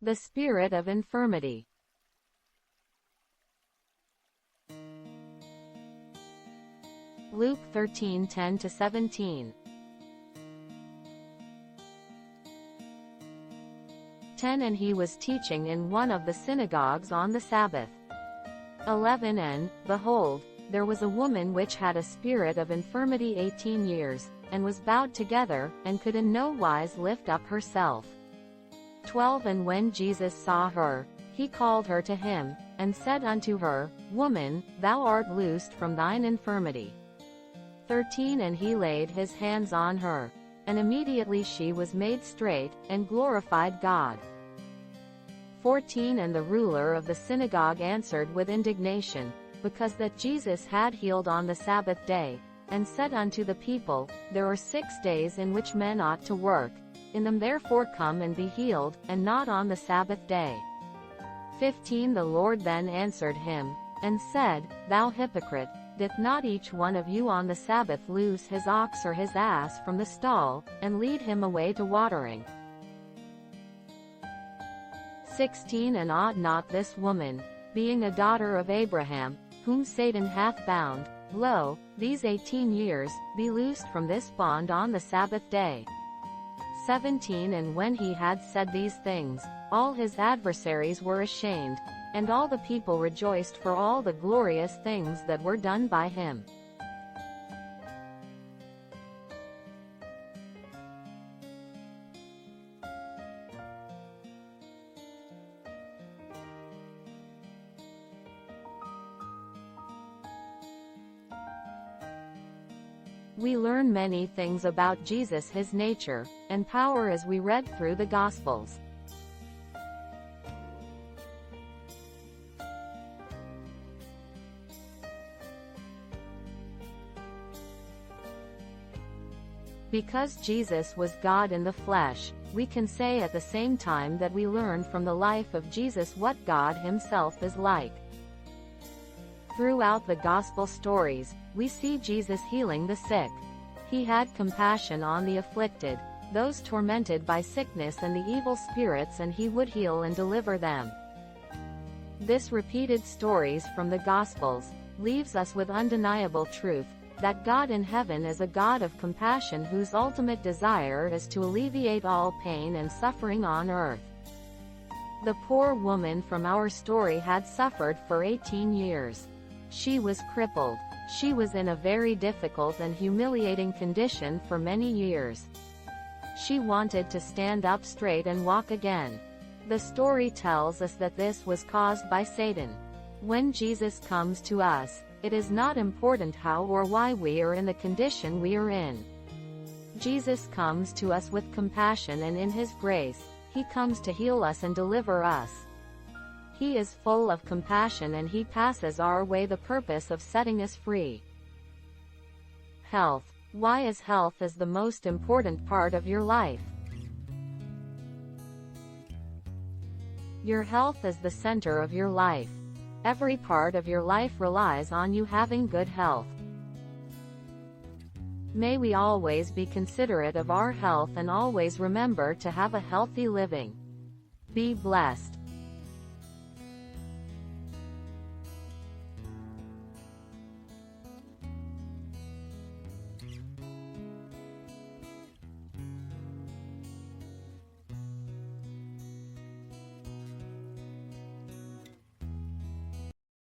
The spirit of infirmity. Luke 13:10-17. 10 And he was teaching in one of the synagogues on the Sabbath. 11 And, behold, there was a woman which had a spirit of infirmity 18 years, and was bowed together, and could in no wise lift up herself. 12 And when Jesus saw her, he called her to him, and said unto her, Woman, thou art loosed from thine infirmity. 13 And he laid his hands on her, and immediately she was made straight, and glorified God. 14 And the ruler of the synagogue answered with indignation, because that Jesus had healed on the Sabbath day, and said unto the people, There are 6 days in which men ought to work, in them therefore come and be healed, and not on the Sabbath day. 15 The Lord then answered him, and said, Thou hypocrite, doth not each one of you on the Sabbath loose his ox or his ass from the stall, and lead him away to watering? 16 And ought not this woman, being a daughter of Abraham, whom Satan hath bound, lo, these 18 years, be loosed from this bond on the Sabbath day? 17 And when he had said these things, all his adversaries were ashamed, and all the people rejoiced for all the glorious things that were done by him. We learn many things about Jesus, his nature, and power as we read through the Gospels. Because Jesus was God in the flesh, we can say at the same time that we learn from the life of Jesus what God himself is like. Throughout the Gospel stories, we see Jesus healing the sick. He had compassion on the afflicted, those tormented by sickness and the evil spirits, and he would heal and deliver them. This repeated stories from the Gospels leaves us with undeniable truth, that God in heaven is a God of compassion whose ultimate desire is to alleviate all pain and suffering on earth. The poor woman from our story had suffered for 18 years. She was crippled. She was in a very difficult and humiliating condition for many years. She wanted to stand up straight and walk again. The story tells us that this was caused by Satan. When Jesus comes to us, it is not important how or why we are in the condition we are in. Jesus comes to us with compassion, and in his grace, he comes to heal us and deliver us. He is full of compassion, and he passes our way the purpose of setting us free. Health. Why is health the most important part of your life? Your health is the center of your life. Every part of your life relies on you having good health. May we always be considerate of our health and always remember to have a healthy living. Be blessed.